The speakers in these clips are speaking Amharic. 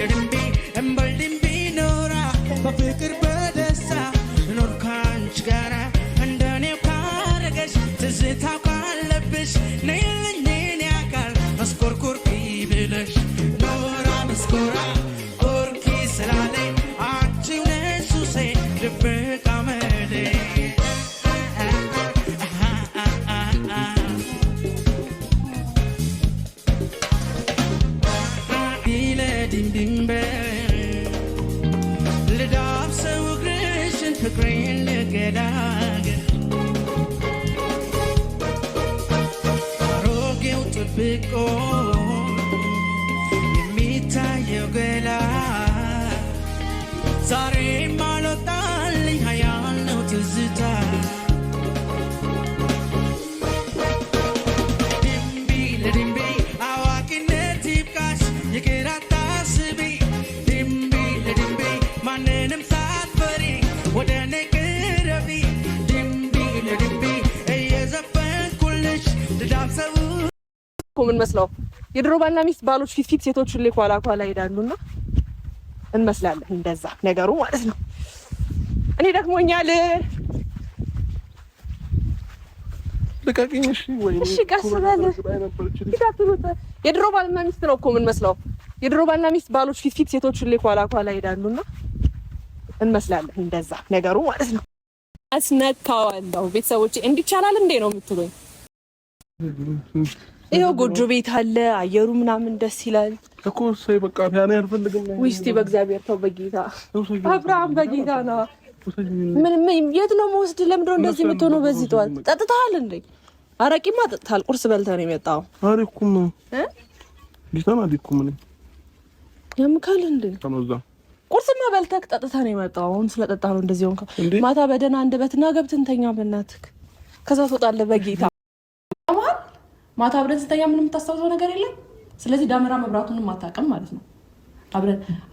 لدمبي امبل دمبي نورا بفكر بدسا نور كانش غارا عندني وكارغش تزتاو كالبش نيلني ياكال مسكور كوركي بلش نورا مسكورا كوركي سلالي عاجي ونسوسي دبك عملي ding ding bell the dogs so aggression to green look at roge ut beko yimita yogela sare malotal hayal no tizita dimbi le dimbi awakin netip cash you get ምን መስለው የድሮ ባልና ሚስት ባሎች ፊት ሴቶች ሁሌ ኳላ ይዳሉና እንመስላለን እንደዛ ነገሩ ማለት ነው። እኔ ደክሞኛል ልቀቂኝ ወይ እሺ ቀስበል የድሮ ባልና ሚስት ነው እኮ ምን መስለው የድሮ ባልና ሚስት ባሎች ፊት ሴቶች ሁሌ ኳላ ይዳሉና እንመስላለን እንደዛ ነገሩ ማለት ነው። አስነካዋለሁ ቤተሰቦቼ እንዲቻላል እንዴ ነው የምትሉኝ? ይሄው ጎጆ ቤት አለ አየሩ ምናምን ደስ ይላል እኮ ሰይ በቃ ያኔ አልፈልግም ነው ውስቲ በእግዚአብሔር ተው በጌታ አብርሃም በጌታ ነው ምን የት ነው መወስድ ለምንድነው እንደዚህ የምትሆነው በዚህ ጠዋት ጠጥተሃል እንዴ አረቂማ ጠጥተሃል ቁርስ በልተህ ነው የመጣው አሪኩም ሊታና ዲኩም ነው ያምካል እንዴ ተመዛ ቁርስማ በልተህ ጠጥተህ ነው የመጣው አሁን ስለጠጣህ ነው እንደዚህ ሆንከው ማታ በደና አንደበትና ገብተን ተኛ በእናትህ ከዛ ትወጣለህ በጌታ ማታ አብረን ስተኛ ምንም ታስተውለው ነገር የለም ስለዚህ ዳመራ መብራቱንም አታውቅም ማለት ነው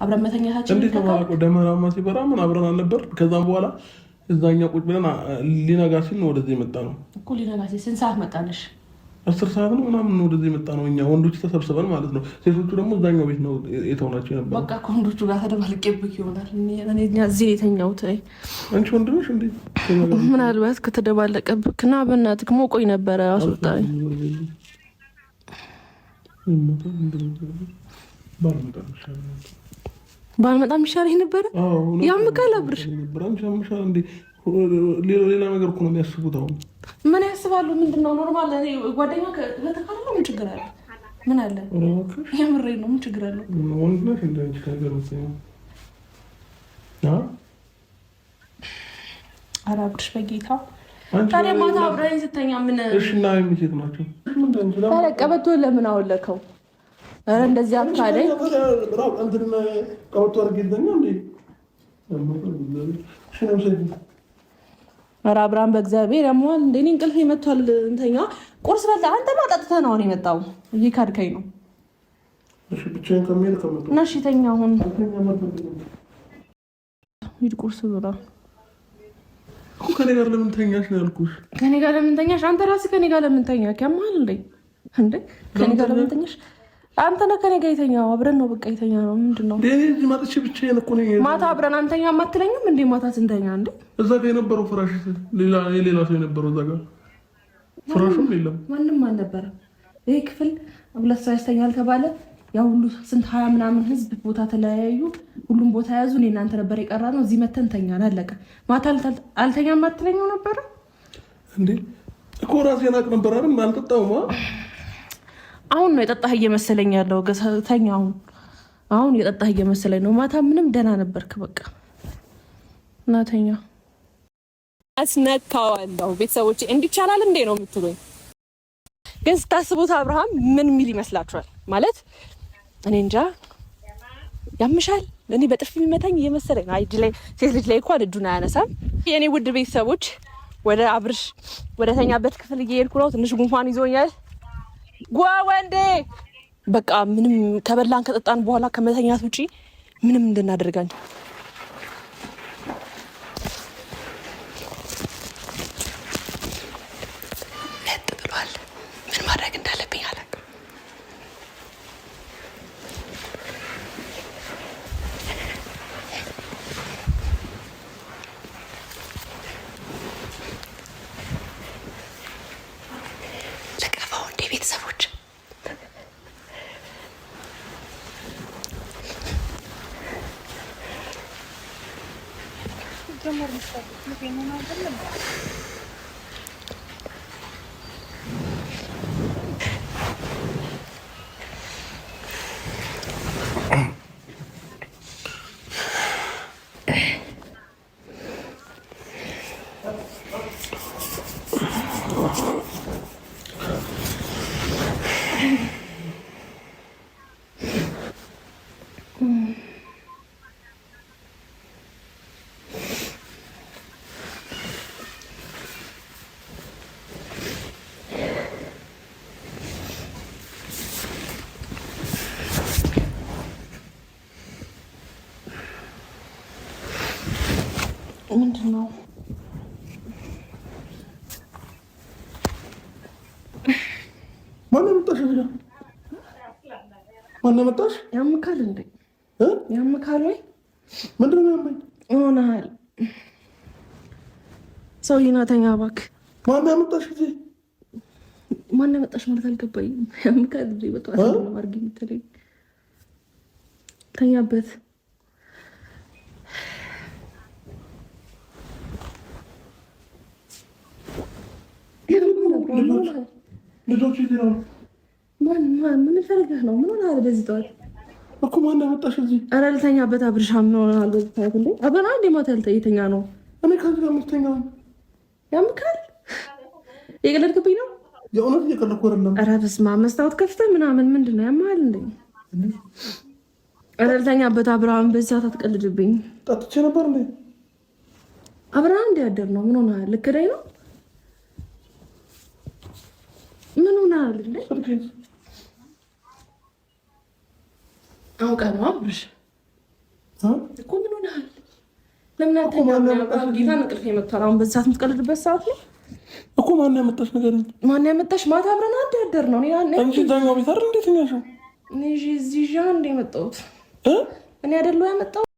አብረን መተኛታችን እንዴት ነው ማለት ዳመራማ ሲበራ ምን አብረን አልነበር ከዛም በኋላ እዛኛ ቁጭ ብለን ሊነጋ ሲል ነው ወደዚህ የመጣ ነው እኮ ሊነጋ ሲል ስንት ሰዓት መጣነሽ 10 ሰዓት ነው ምናምን ነው ወደዚህ የመጣ ነው እኛ ወንዶች ተሰብስበን ማለት ነው ሴቶቹ ደግሞ እዛኛው ቤት ነው የተውናቸው ነበር በቃ ወንዶቹ ጋር ተደባልቄብክ ይሆናል እኔ እዚህ የተኛሁት አንቺ ወንድ ነሽ እንዴ ምናልባት ከተደባለቀብክና በእናትህ ሞቆኝ ነበር አስወጣኝ ባልመጣም ይሻለኝ ነበር ያምካል አብርሽ ብራንች ያምሻል እንዴ ሌላ ነገር እኮ ነው የሚያስቡት አሁን ምን ያስባሉ ምንድነው ኖርማል እኔ ጓደኛ ከተካለ ምን ችግር አለ ምን አለ የምሬ ነው ምን ችግር አለ ወንድ ነሽ እንዴ ነገር ነው አራብሽ በጌታ ታዲያ ማታ አብረን ስተኛ ምን እሺ እና የሚሴት ናቸው ምን እንደሆነ ታዲያ ቀበቶ ለምን አወለከው አረ እንደዚህ አካደኝ ብራው እንትን ቀበቶ አርገኝ እንዴ አብርሃም በእግዚአብሔር ያሟል እንደኔ እንቅልፍ ይመጣል እንተኛ ቁርስ በላ አንተ ማጣጥተህ ነው የመጣው ይካድከኝ ነው እሺ ብቻዬን ከመሄድ ከመጣሁ ናሽ ተኛ አሁን ሂድ ቁርስ ብላ እኮ ከኔ ጋር ለምን ተኛሽ ነው ያልኩሽ ከኔ ጋር ለምን ተኛሽ አንተ ራስህ ከኔ ጋር ለምን ተኛክ ያማል እንዴ ከኔ ጋር ለምን ተኛሽ አንተ ነህ ከኔ ጋር የተኛው አብረን ነው በቃ የተኛው ነው ምንድነው ለዚህ ማጥቼ ብቻዬን እኮ ነኝ ማታ አብረን አንተኛ ማትለኝም እንዴ ማታ ስንተኛ እንዴ እዛ ጋር የነበረው ፍራሽ ሌላ ሰው የነበረው እዛ ጋር ፍራሹም የለም ማንም አልነበረም ይሄ ክፍል ሁለት ሰው ያስተኛል ተባለ ያው ሁሉ ስንት 20 ምናምን ህዝብ ቦታ ተለያዩ ሁሉም ቦታ ያዙ እኔ እናንተ ነበር የቀራነው እዚህ መተን ተኛን አለቀ ማታ አልተኛም ማትለኝው ነበር እንዴ እኮ ራሴን አቅ ነበር አይደል አልጠጣውማ አሁን ነው የጠጣህ እየመሰለኝ ያለው ገሰተኛው አሁን የጠጣህ እየመሰለኝ ነው ማታ ምንም ደና ነበርክ በቃ እናተኛ አስነካዋለሁ ቤተሰቦቼ እንዲቻላል እንዴ ነው የምትሉኝ ግን ስታስቡት አብርሃም ምን ሚል ይመስላችኋል ማለት እኔ እንጃ ያምሻል እኔ በጥፍ የሚመታኝ እየመሰለኝ ነው አይድ ላይ ሴት ልጅ ላይ እንኳን እጁን አያነሳም የኔ ውድ ቤተሰቦች ወደ አብርሽ ወደ ተኛበት ክፍል እየሄድኩ ነው ትንሽ ጉንፋን ይዞኛል ወንዴ በቃ ምንም ከበላን ከጠጣን በኋላ ከመተኛት ውጪ ምንም እንድናደርጋኝ ለጥብሏል ምን ማድረግ እንዳለብኝ አላውቅም ምንድን ነው? ማነው መጣሽ? ማነው መጣሽ? ያምካል እንዴ? ያምካል ወይ? ምንድን ነው ያመኝ? ሆነሃል ሰው ይናተኛ እባክህ። ማነው ያመጣሽ? ማነው ያመጣሽ ማለት አልገባኝም። ያምካል እንዴ? በጠዋት ነው አድርጊ የምትለኝ? ተኛበት። ልጆች ይሄዳሉ። ምን ፈልገህ ነው? ምን ሆነሃል በዚህ ጠዋት? እኮ ማነው ያመጣሽ እዚህ? ኧረ ልተኛበት አብርሻ። ምን ሆነሃል በዚህ ጠዋት እንዴ? አበና እንዴ ማታ የተኛ ነው። እኔ ከዚህ ጋር ምስተኛ ያምካል። የቀለድክብኝ ነው? የእውነት እየቀለድኩ አይደለም። ኧረ በስመ አብ መስታወት ከፍተህ ምናምን ምንድን ነው ያመሃል እንዴ? ኧረ ልተኛበት አብርሃም። በዚህ ሰዓት አትቀልድብኝ። ጠጥቼ ነበር እንዴ? አብርሃም እንደ ያደር ነው። ምን ሆነሃል? ልክደኝ ነው? ምን ሆነሃል እንዴ? አውቀህ ነው አብርሽ እኮ። ምን ሆነሃል? ለምን አትተኛም? ጌታ እንቅልፍ የመጥቷል። አሁን በዚህ ሰዓት የምትቀልድበት ሰዓት ነው እኮ። ማነው ያመጣሽ ነገር? ማነው ያመጣሽ? ማታ አብረን አንድ ያደር ነው። አንቺ ዛኛው ቤት አይደል? እንዴት ነው ያልሽው? እኔ እዚህ እንደ የመጣሁት እኔ አይደለሁ ያመጣሁት